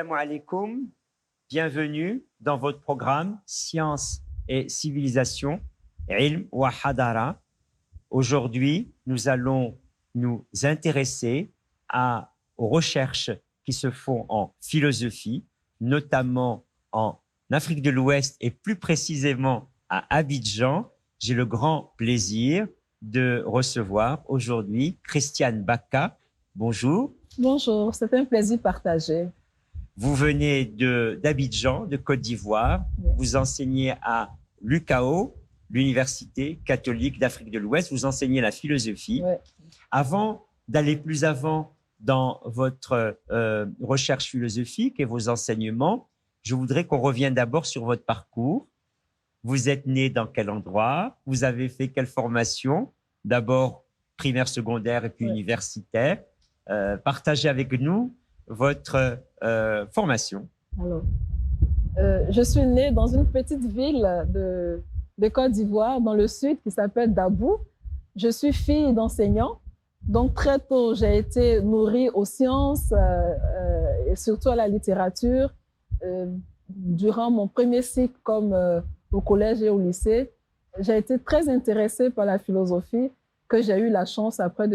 Assalamu alaikum, bienvenue dans votre programme Sciences et Civilisation, Ilm wa Hadara. Aujourd'hui, nous allons nous intéresser aux recherches qui se font en philosophie, notamment en Afrique de l'Ouest et plus précisément à Abidjan. J'ai le grand plaisir de recevoir aujourd'hui Christiane Baka. Bonjour. Bonjour, c'est un plaisir partagé. Vous venez d'Abidjan, de Côte d'Ivoire. Oui. Vous enseignez à l'UCAO, l'Université catholique d'Afrique de l'Ouest. Vous enseignez la philosophie. Oui. Avant d'aller plus avant dans votre recherche philosophique et vos enseignements, je voudrais qu'on revienne d'abord sur votre parcours. Vous êtes né dans quel endroit? Vous avez fait quelle formation? D'abord primaire, secondaire et puis universitaire. Partagez avec nous votre formation. Alors, je suis née dans une petite ville de Côte d'Ivoire, dans le sud, qui s'appelle Dabou. Je suis fille d'enseignant. Donc, très tôt, j'ai été nourrie aux sciences et surtout à la littérature. Durant mon premier cycle, comme au collège et au lycée, j'ai été très intéressée par la philosophie, que j'ai eu la chance après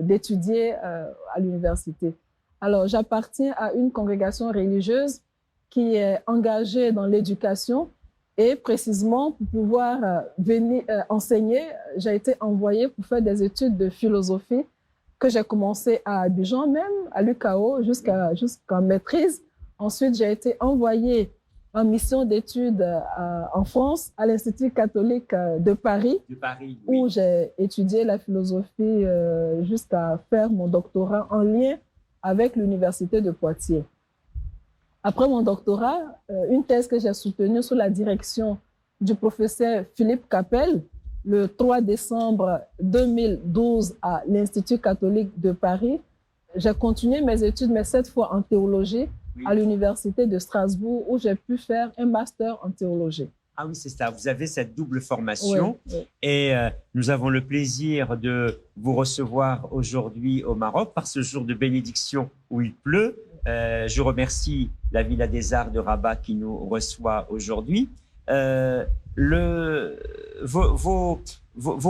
d'étudier à l'université. Alors, j'appartiens à une congrégation religieuse qui est engagée dans l'éducation et précisément pour pouvoir venir enseigner, j'ai été envoyée pour faire des études de philosophie que j'ai commencé à Abidjan même, à l'UCAO, jusqu'en maîtrise. Ensuite, j'ai été envoyée en mission d'études en France, à l'Institut catholique de Paris, oui. Où j'ai étudié la philosophie jusqu'à faire mon doctorat en lien avec l'Université de Poitiers. Après mon doctorat, une thèse que j'ai soutenue sous la direction du professeur Philippe Capel, le 3 décembre 2012 à l'Institut catholique de Paris, j'ai continué mes études, mais cette fois en théologie, à l'Université de Strasbourg, où j'ai pu faire un master en théologie. Ah oui, c'est ça. Vous avez cette double formation. Oui. Et nous avons le plaisir de vous recevoir aujourd'hui au Maroc par ce jour de bénédiction où il pleut. Je remercie la Villa des Arts de Rabat qui nous reçoit aujourd'hui. Vos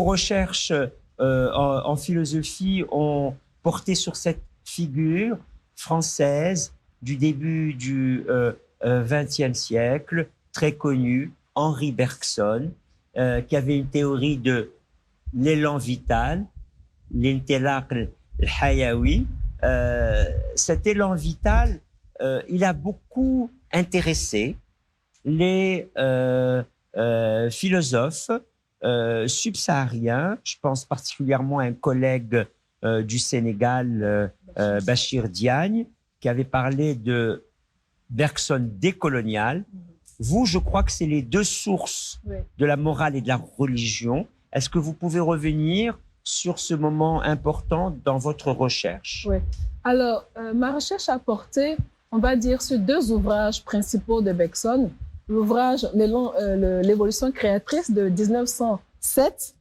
recherches en philosophie ont porté sur cette figure française du début du XXe siècle, très connu, Henri Bergson, qui avait une théorie de l'élan vital, l'intilaq al-hayawi. Cet élan vital, il a beaucoup intéressé les philosophes subsahariens. Je pense particulièrement à un collègue du Sénégal, Bachir Diagne, qui avait parlé de Bergson décolonial. Vous, je crois que c'est les deux sources de la morale et de la religion. Est-ce que vous pouvez revenir sur ce moment important dans votre recherche? Oui. Alors, ma recherche a porté, on va dire, sur deux ouvrages principaux de Bergson. L'ouvrage « L'évolution créatrice » de 1907,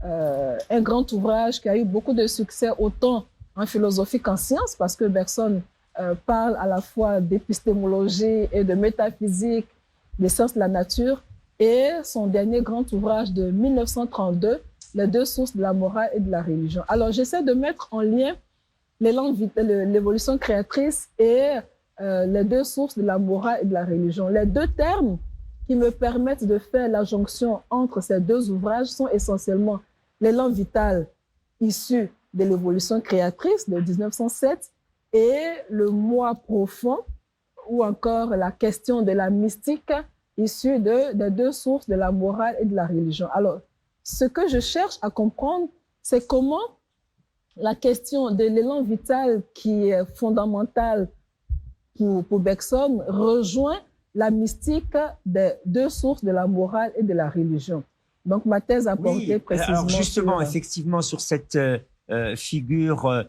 un grand ouvrage qui a eu beaucoup de succès autant en philosophie qu'en sciences, parce que Bergson parle à la fois d'épistémologie et de métaphysique, des sciences de la nature, et son dernier grand ouvrage de 1932, Les deux sources de la morale et de la religion. Alors, j'essaie de mettre en lien l'évolution créatrice et les deux sources de la morale et de la religion. Les deux termes qui me permettent de faire la jonction entre ces deux ouvrages sont essentiellement l'élan vital issu de l'évolution créatrice de 1907 et le moi profond, ou encore la question de la mystique issue des deux sources de la morale et de la religion. Alors, ce que je cherche à comprendre, c'est comment la question de l'élan vital qui est fondamental pour Bergson rejoint la mystique des deux sources de la morale et de la religion. Donc, ma thèse a porté précisément... Alors justement, effectivement, sur cette figure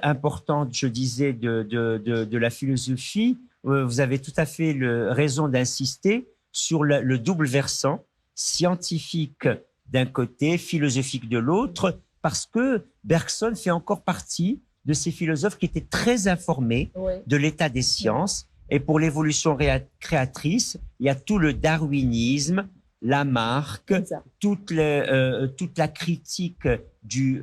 importante, je disais, de la philosophie, vous avez tout à fait raison d'insister sur le double versant scientifique d'un côté, philosophique de l'autre, parce que Bergson fait encore partie de ces philosophes qui étaient très informés de l'état des sciences Et pour l'évolution créatrice, il y a tout le darwinisme, Lamarck, toute la critique du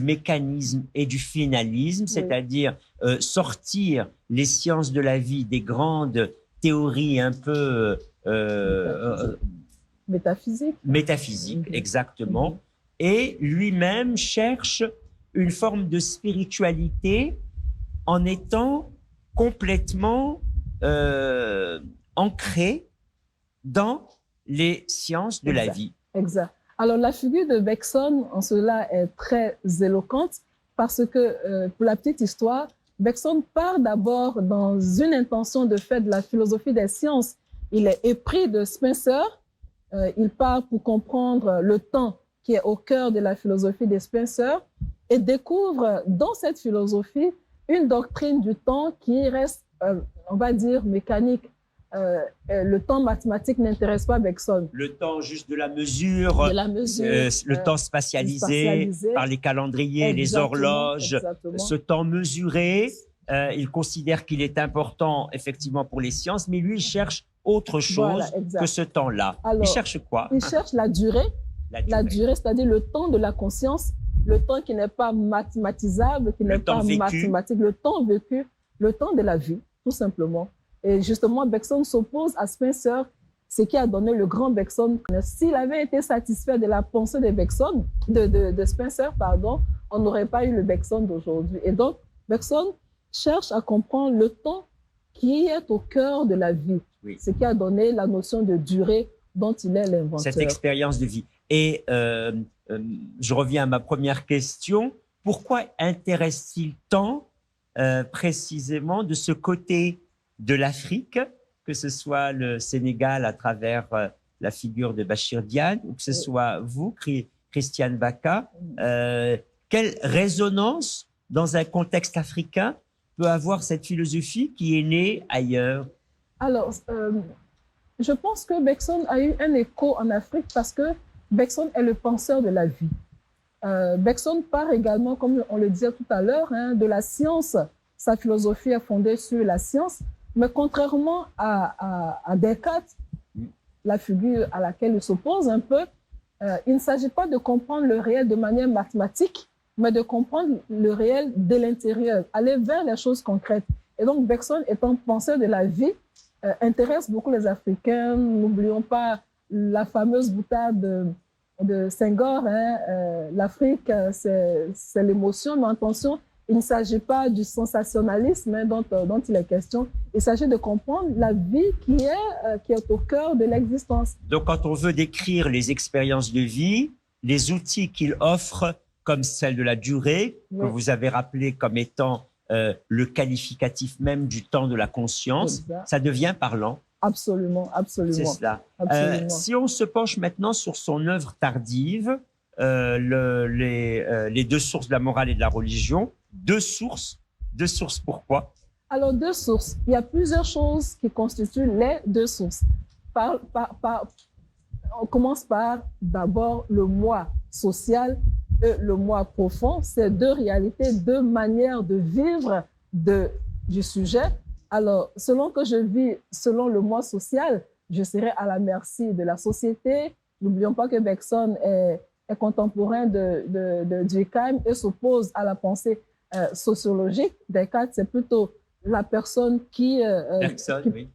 mécanisme et du finalisme, c'est-à-dire sortir les sciences de la vie des grandes théories un peu métaphysiques, exactement. Et lui-même cherche une forme de spiritualité en étant complètement ancré dans les sciences de la vie. Exact. Alors, la figure de Bergson, en cela, est très éloquente parce que, pour la petite histoire, Bergson part d'abord dans une intention de faire de la philosophie des sciences. Il est épris de Spencer. Il part pour comprendre le temps qui est au cœur de la philosophie de Spencer et découvre dans cette philosophie une doctrine du temps qui reste, on va dire, mécanique. Le temps mathématique n'intéresse pas Bergson. Le temps juste de la mesure, le temps spatialisé par les calendriers, les horloges, ce temps mesuré, il considère qu'il est important effectivement pour les sciences, mais lui, il cherche autre chose que ce temps-là. Il cherche quoi? Il cherche la durée, c'est-à-dire le temps de la conscience, le temps qui n'est pas mathématisable, qui n'est pas mathématique, le temps vécu, le temps de la vie, tout simplement. Et justement, Bergson s'oppose à Spencer, ce qui a donné le grand Bergson. S'il avait été satisfait de la pensée de Spencer, on n'aurait pas eu le Bergson d'aujourd'hui. Et donc, Bergson cherche à comprendre le temps qui est au cœur de la vie, ce qui a donné la notion de durée dont il est l'inventeur. Cette expérience de vie. Et je reviens à ma première question. Pourquoi intéresse-t-il tant précisément de ce côté de l'Afrique, que ce soit le Sénégal à travers la figure de Bachir Diagne, ou que ce soit vous, Christiane Baka, quelle résonance dans un contexte africain peut avoir cette philosophie qui est née ailleurs? Alors, je pense que Bergson a eu un écho en Afrique parce que Bergson est le penseur de la vie. Bergson part également, comme on le disait tout à l'heure, de la science. Sa philosophie est fondée sur la science. Mais contrairement à Descartes, la figure à laquelle il s'oppose un peu, il ne s'agit pas de comprendre le réel de manière mathématique, mais de comprendre le réel de l'intérieur, aller vers les choses concrètes. Et donc, Bergson, étant penseur de la vie, intéresse beaucoup les Africains. N'oublions pas la fameuse boutade de Senghor, l'Afrique, c'est l'émotion, mais attention, il ne s'agit pas du sensationnalisme dont il est question. Il s'agit de comprendre la vie qui est au cœur de l'existence. Donc, quand on veut décrire les expériences de vie, les outils qu'il offre, comme celle de la durée, que vous avez rappelé comme étant le qualificatif même du temps de la conscience, ça devient parlant. Absolument, absolument. C'est cela. Absolument. Si on se penche maintenant sur son œuvre tardive, les deux sources de la morale et de la religion, deux sources pourquoi? Alors, deux sources. Il y a plusieurs choses qui constituent les deux sources. On commence par d'abord le moi social et le moi profond. C'est deux réalités, deux manières de vivre du sujet. Alors, selon que je vis selon le moi social, je serai à la merci de la société. N'oublions pas que Bergson est contemporain de Durkheim et s'oppose à la pensée sociologique. Descartes, c'est plutôt la personne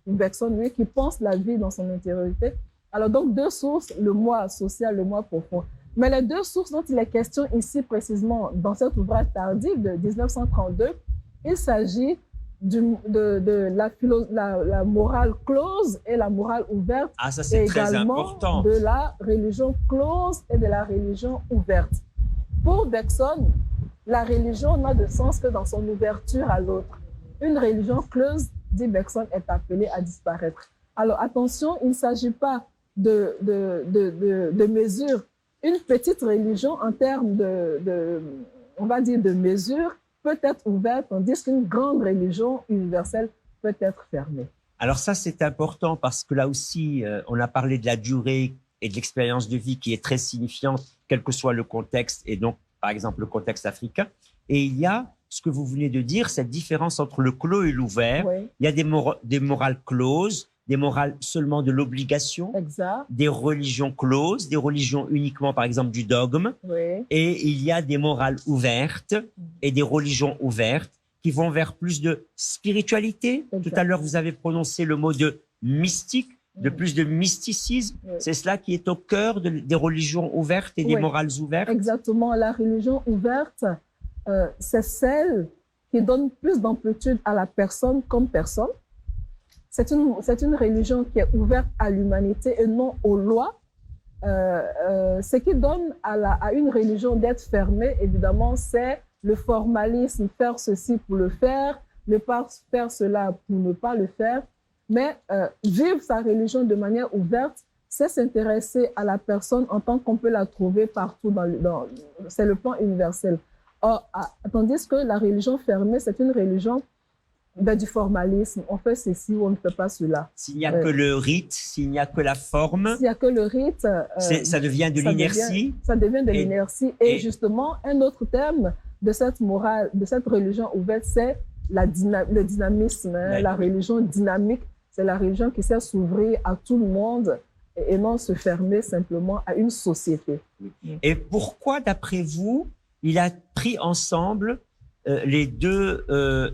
Bergson, qui pense la vie dans son intériorité. Alors donc, deux sources, le moi social, le moi profond. Mais les deux sources dont il est question ici précisément dans cet ouvrage tardif de 1932, il s'agit de la morale close et la morale ouverte. Ah, ça c'est très important. De la religion close et de la religion ouverte. Pour Bergson, la religion n'a de sens que dans son ouverture à l'autre. Une religion close, dit Bergson, est appelée à disparaître. Alors attention, il ne s'agit pas de mesure. Une petite religion en termes on va dire de mesure, peut être ouverte, tandis qu'une grande religion universelle peut être fermée. Alors ça, c'est important parce que là aussi, on a parlé de la durée et de l'expérience de vie qui est très signifiante, quel que soit le contexte, et donc, par exemple, le contexte africain. Et il y a ce que vous venez de dire, cette différence entre le clos et l'ouvert. Oui, Il y a des morales closes, des morales seulement de l'obligation, exact. des religions closes, des religions uniquement, par exemple, du dogme. Oui, Et il y a des morales ouvertes et des religions ouvertes qui vont vers plus de spiritualité. Exact. Tout à l'heure, vous avez prononcé le mot de mystique, de plus de mysticisme. Oui. C'est cela qui est au cœur des religions ouvertes et des Oui. morales ouvertes. exactement. La religion ouverte, c'est celle qui donne plus d'amplitude à la personne comme personne. C'est une religion qui est ouverte à l'humanité et non aux lois. Ce qui donne à une religion d'être fermée, évidemment, c'est le formalisme, faire ceci pour le faire, ne pas faire cela pour ne pas le faire. Mais vivre sa religion de manière ouverte, c'est s'intéresser à la personne en tant qu'on peut la trouver partout. C'est le plan universel. Or, tandis que la religion fermée, c'est une religion du formalisme. On fait ceci ou on ne fait pas cela. S'il n'y a que le rite, s'il n'y a que la forme, S'il n'y a que le rite, ça devient de l'inertie. Ça devient de Et- l'inertie. Et justement, un autre terme de cette morale, de cette religion ouverte, c'est le dynamisme. Hein. Ouais. La religion dynamique, c'est la religion qui sait s'ouvrir à tout le monde et non se fermer simplement à une société. Et pourquoi, d'après vous, il a pris ensemble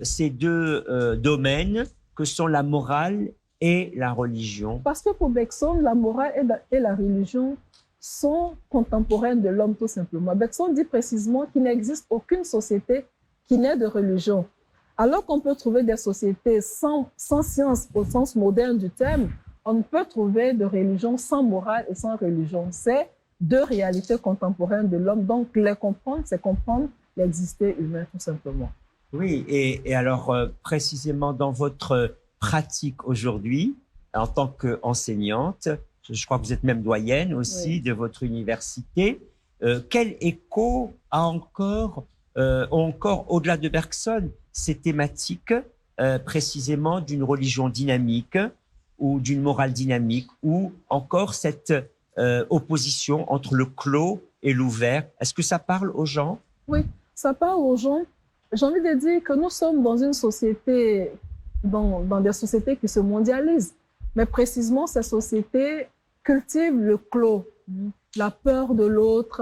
ces deux domaines que sont la morale et la religion? Parce que pour Bergson, la morale et la religion sont contemporaines de l'homme tout simplement. Bergson dit précisément qu'il n'existe aucune société qui n'ait de religion. Alors qu'on peut trouver des sociétés sans science au sens moderne du terme, on ne peut trouver de religion sans morale et sans religion. C'est deux réalités contemporaines de l'homme. Donc, les comprendre, c'est comprendre l'existé humain tout simplement. Oui, et alors précisément dans votre pratique aujourd'hui, en tant qu'enseignante, je crois que vous êtes même doyenne aussi Oui. de votre université, quel écho ont encore au-delà de Bergson ces thématiques précisément d'une religion dynamique ou d'une morale dynamique ou encore cette opposition entre le clos et l'ouvert? Est-ce que ça parle aux gens? Oui, ça parle aux gens. J'ai envie de dire que nous sommes dans une société, dans des sociétés qui se mondialisent. Mais précisément, ces sociétés cultivent le clos, la peur de l'autre,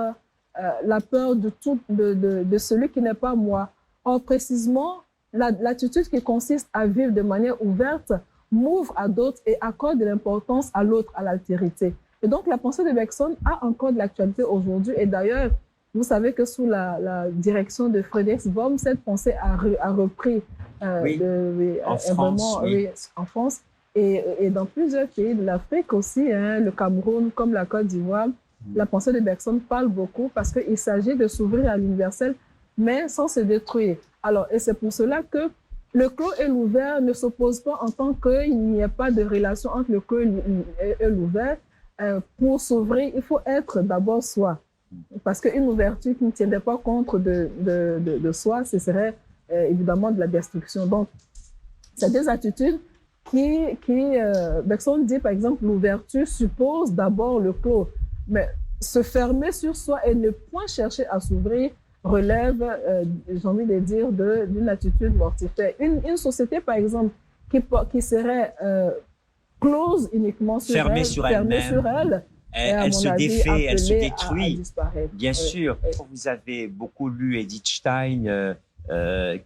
la peur de celui qui n'est pas moi. Or, précisément, l'attitude qui consiste à vivre de manière ouverte m'ouvre à d'autres et accorde de l'importance à l'autre, à l'altérité. Et donc, la pensée de Bergson a encore de l'actualité aujourd'hui. Et d'ailleurs, vous savez que sous la direction de Frédéric Worm, cette pensée a repris en France et dans plusieurs pays de l'Afrique aussi, hein, le Cameroun comme la Côte d'Ivoire. La pensée de Bergson parle beaucoup parce qu'il s'agit de s'ouvrir à l'universel, mais sans se détruire. Alors, et c'est pour cela que le clos et l'ouvert ne s'opposent pas en tant qu'il n'y ait pas de relation entre le clos et l'ouvert. Pour s'ouvrir, il faut être d'abord soi. Parce qu'une ouverture qui ne tiendrait pas compte de soi, ce serait évidemment de la destruction. Donc, c'est des attitudes Bergson dit, par exemple, l'ouverture suppose d'abord le clos. Mais se fermer sur soi et ne point chercher à s'ouvrir relève, j'ai envie de dire, d'une attitude mortifère. Une société, par exemple, qui serait close uniquement sur fermée elle, sur fermée elle-même. sur elle, Elle se défait, elle se détruit. Bien Oui, sûr. oui. Vous avez beaucoup lu Edith Stein,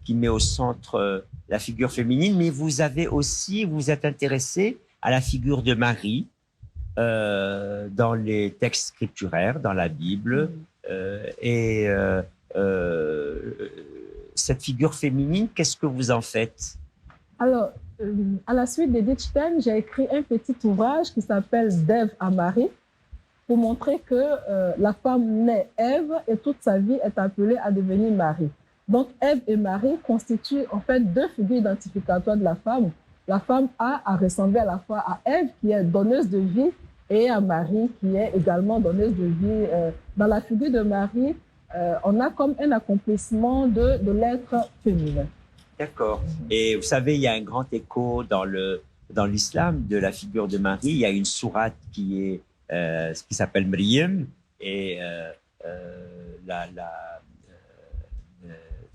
qui met au centre la figure féminine, mais vous êtes intéressé à la figure de Marie dans les textes scripturaires, dans la Bible. Cette figure féminine, qu'est-ce que vous en faites? Alors, à la suite d'Edith Stein, j'ai écrit un petit ouvrage qui s'appelle D'Ève à Marie, pour montrer que la femme naît Ève et toute sa vie est appelée à devenir Marie. Donc, Ève et Marie constituent en fait deux figures identificatoires de la femme. La femme a à ressembler à la fois à Ève, qui est donneuse de vie, et à Marie, qui est également donneuse de vie. Dans la figure de Marie, on a comme un accomplissement de l'être féminin. D'accord. Et vous savez, il y a un grand écho dans l'islam de la figure de Marie. Il y a une sourate qui s'appelle Maryam, et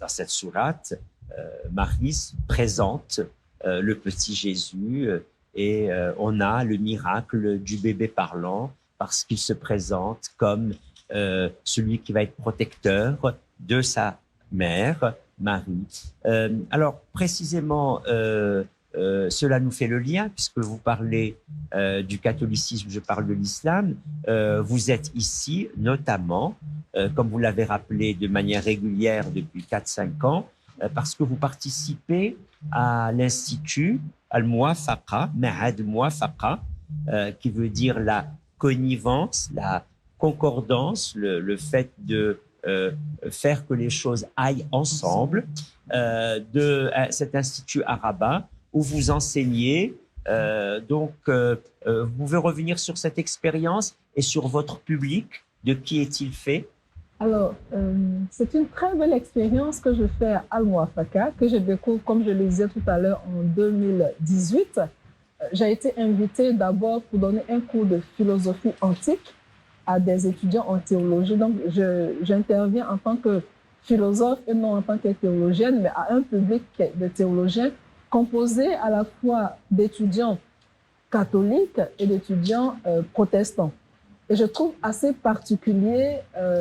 dans cette sourate, Marie présente le petit Jésus et on a le miracle du bébé parlant parce qu'il se présente comme celui qui va être protecteur de sa mère, Marie. Alors, précisément, cela nous fait le lien, puisque vous parlez du catholicisme, je parle de l'islam. Vous êtes ici, notamment, comme vous l'avez rappelé de manière régulière depuis 4-5 ans, parce que vous participez à l'Institut Al-Muwafaqa, Ma'had Muwafaqa, qui veut dire la connivence, la concordance, le fait de faire que les choses aillent ensemble, de cet Institut Araba, où vous enseignez. Donc, vous pouvez revenir sur cette expérience et sur votre public. De qui est-il fait? Alors, c'est une très belle expérience que je fais à Al-Muwafaqa, que je découvre, comme je le disais tout à l'heure, en 2018. J'ai été invitée d'abord pour donner un cours de philosophie antique à des étudiants en théologie. Donc, j'interviens en tant que philosophe et non en tant que théologienne, mais à un public de théologiens composé à la fois d'étudiants catholiques et d'étudiants protestants. Et je trouve assez particulier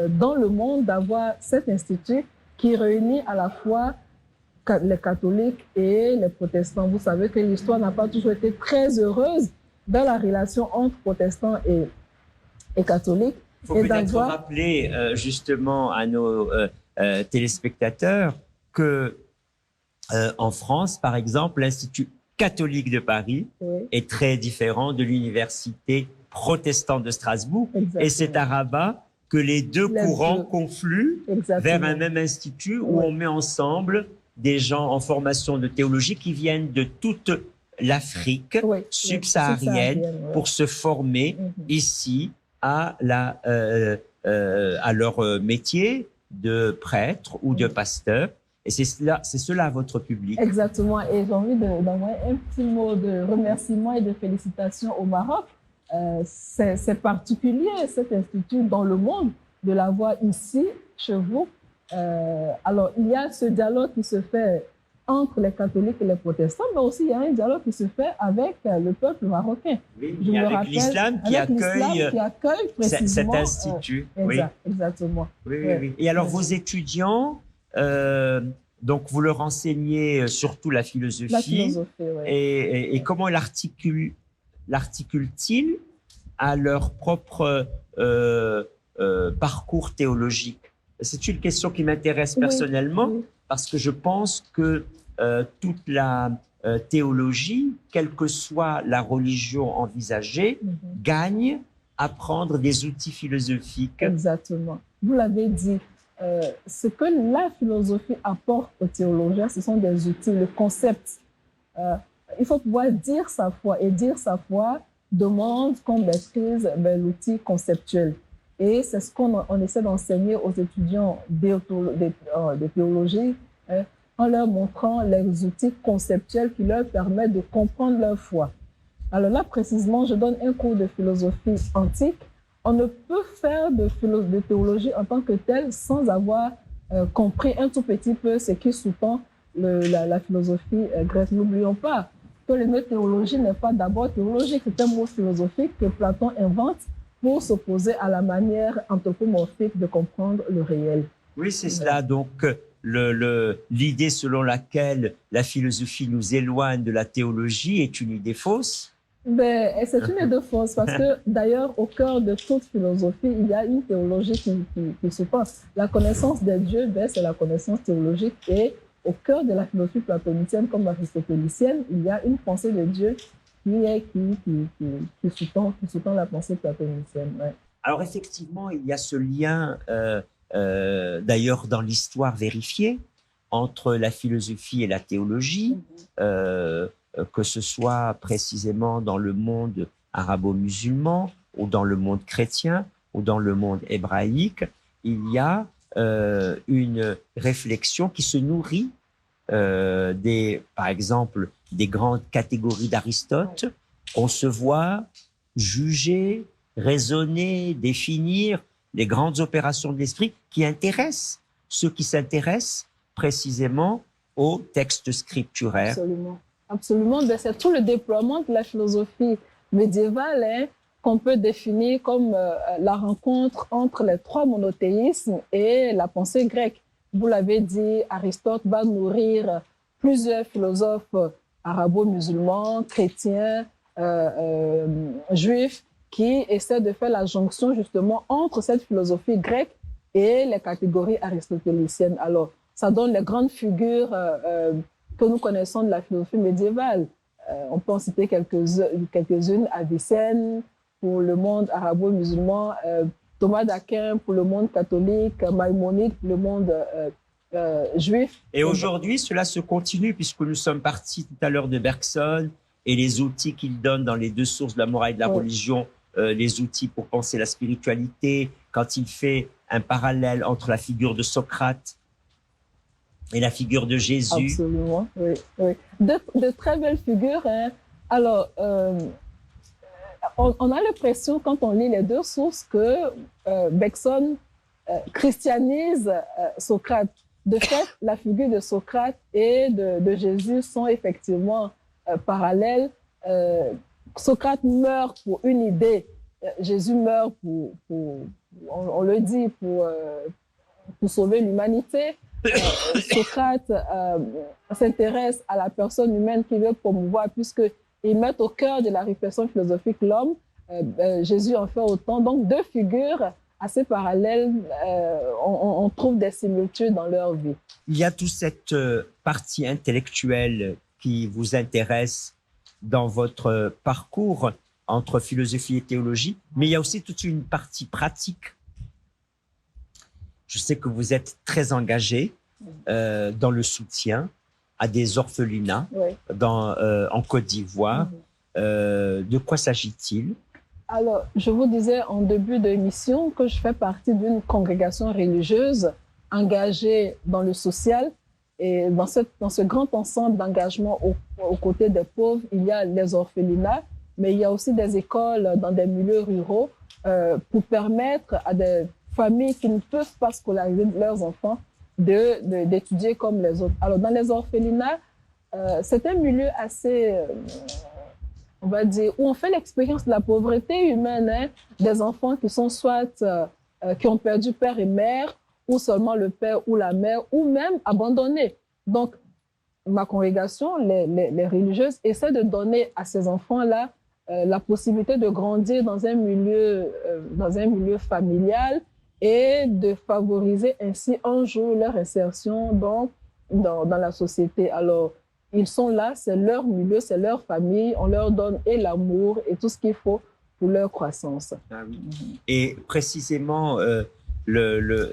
dans le monde d'avoir cet institut qui réunit à la fois les catholiques et les protestants. Vous savez que l'histoire n'a pas toujours été très heureuse dans la relation entre protestants et catholiques. Il faut peut-être rappeler justement à nos téléspectateurs que en France, par exemple, l'Institut catholique de Paris est très différent de l'Université protestante de Strasbourg. Exactement. Et c'est à Rabat que les deux courants confluent vers un même institut où on met ensemble des gens en formation de théologie qui viennent de toute l'Afrique subsaharienne pour se former ici à leur métier de prêtre ou de pasteur. Et c'est cela votre public. Exactement. Et j'ai envie d'envoyer un petit mot de remerciement et de félicitations au Maroc. C'est particulier, cet institut dans le monde, de l'avoir ici, chez vous. Alors, il y a ce dialogue qui se fait entre les catholiques et les protestants, mais aussi il y a un dialogue qui se fait avec le peuple marocain. Oui, avec l'islam qui accueille cet institut. Exactement. Oui. Et alors, vos étudiants, donc vous leur enseignez surtout la philosophie. La philosophie, oui. Et comment l'articulent-ils à leur propre parcours théologique? C'est une question qui m'intéresse personnellement, parce que je pense que toute la théologie, quelle que soit la religion envisagée, gagne à prendre des outils philosophiques. Exactement. Vous l'avez dit, ce que la philosophie apporte aux théologiens, ce sont des outils, le concept. Il faut pouvoir dire sa foi, et dire sa foi demande qu'on maîtrise l'outil conceptuel. Et c'est ce qu'on essaie d'enseigner aux étudiants de théologie, en leur montrant les outils conceptuels qui leur permettent de comprendre leur foi. Alors là, précisément, je donne un cours de philosophie antique. On ne peut faire de théologie en tant que telle sans avoir compris un tout petit peu ce qui sous-tend la philosophie grecque. N'oublions pas que le mot théologie n'est pas d'abord théologique, c'est un mot philosophique que Platon invente pour s'opposer à la manière anthropomorphique de comprendre le réel. Oui, c'est cela. Donc, l'idée selon laquelle la philosophie nous éloigne de la théologie est une idée fausse. C'est une idée fausse parce que, d'ailleurs, au cœur de toute philosophie, il y a une théologie qui se passe. La connaissance des dieux, c'est la connaissance théologique. Et au cœur de la philosophie platonicienne comme aristotélicienne, il y a une pensée de Dieu qui sous-tend la pensée platonicienne. Ouais. Alors effectivement, il y a ce lien, d'ailleurs dans l'histoire vérifiée, entre la philosophie et la théologie, que ce soit précisément dans le monde arabo-musulman, ou dans le monde chrétien, ou dans le monde hébraïque. Il y a une réflexion qui se nourrit par exemple, des grandes catégories d'Aristote, concevoir, juger, raisonner, définir les grandes opérations de l'esprit qui intéressent ceux qui s'intéressent précisément aux textes scripturaires. Absolument. Absolument. Ben, c'est tout le déploiement de la philosophie médiévale qu'on peut définir comme la rencontre entre les trois monothéismes et la pensée grecque. Vous l'avez dit, Aristote va nourrir plusieurs philosophes arabo-musulmans, chrétiens, juifs, qui essaient de faire la jonction justement entre cette philosophie grecque et les catégories aristotéliciennes. Alors, ça donne les grandes figures que nous connaissons de la philosophie médiévale. On peut en citer quelques-unes, Avicenne pour le monde arabo-musulman, Thomas d'Aquin pour le monde catholique, Maïmonide pour le monde juif. Et aujourd'hui, cela se continue puisque nous sommes partis tout à l'heure de Bergson et les outils qu'il donne dans les deux sources de la morale et de la religion, les outils pour penser la spiritualité, quand il fait un parallèle entre la figure de Socrate et la figure de Jésus. Absolument, oui. Oui. De très belles figures. Hein. Alors, on a l'impression, quand on lit les deux sources, que Bergson christianise Socrate. De fait, la figure de Socrate et de Jésus sont effectivement parallèles. Socrate meurt pour une idée. Jésus meurt on le dit, pour sauver l'humanité. Socrate s'intéresse à la personne humaine qu'il veut promouvoir puisqu'il met au cœur de la réflexion philosophique l'homme. Jésus en fait autant. Donc, deux figures assez parallèles, on trouve des similitudes dans leur vie. Il y a toute cette partie intellectuelle qui vous intéresse dans votre parcours entre philosophie et théologie, mais il y a aussi toute une partie pratique. Je sais que vous êtes très engagé dans le soutien à des orphelinats en Côte d'Ivoire. De quoi s'agit-il? Alors, je vous disais en début d'émission que je fais partie d'une congrégation religieuse engagée dans le social. Et dans ce grand ensemble d'engagement aux côtés des pauvres, il y a les orphelinats, mais il y a aussi des écoles dans des milieux ruraux pour permettre à des familles qui ne peuvent pas scolariser leurs enfants d'étudier comme les autres. Alors, dans les orphelinats, c'est un milieu assez, on va dire, où on fait l'expérience de la pauvreté humaine, hein, des enfants qui sont soit qui ont perdu père et mère, ou seulement le père ou la mère, ou même abandonnés. Donc, ma congrégation, les religieuses, essaient de donner à ces enfants-là la possibilité de grandir dans un milieu familial et de favoriser ainsi un jour leur insertion dans la société. Alors, ils sont là, c'est leur milieu, c'est leur famille, on leur donne et l'amour et tout ce qu'il faut pour leur croissance. Ah oui. Et précisément,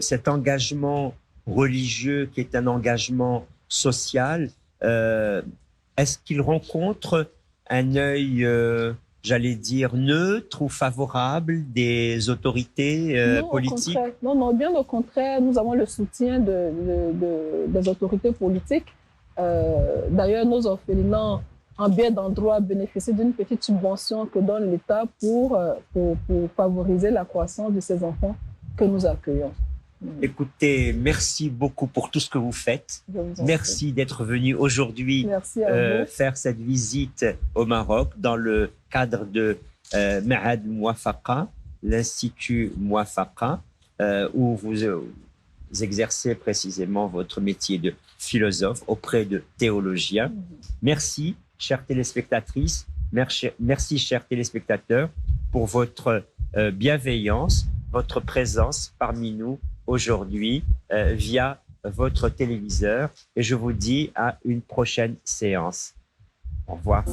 cet engagement religieux qui est un engagement social, est-ce qu'il rencontre un œil, j'allais dire, neutre ou favorable des autorités politiques? Non, bien au contraire, nous avons le soutien des autorités politiques. D'ailleurs, nos orphelinats, en bien d'endroit, bénéficient d'une petite subvention que donne l'État pour favoriser la croissance de ces enfants que nous accueillons. Écoutez, merci beaucoup pour tout ce que vous faites. Merci d'être venu aujourd'hui faire cette visite au Maroc dans le cadre de Ma'had Mouafaqa, l'Institut Mouafaqa, où vous exercez précisément votre métier de philosophe auprès de théologiens. Merci, chères téléspectatrices, merci, chers téléspectateurs, pour votre bienveillance, votre présence parmi nous aujourd'hui via votre téléviseur. Et je vous dis à une prochaine séance. Au revoir.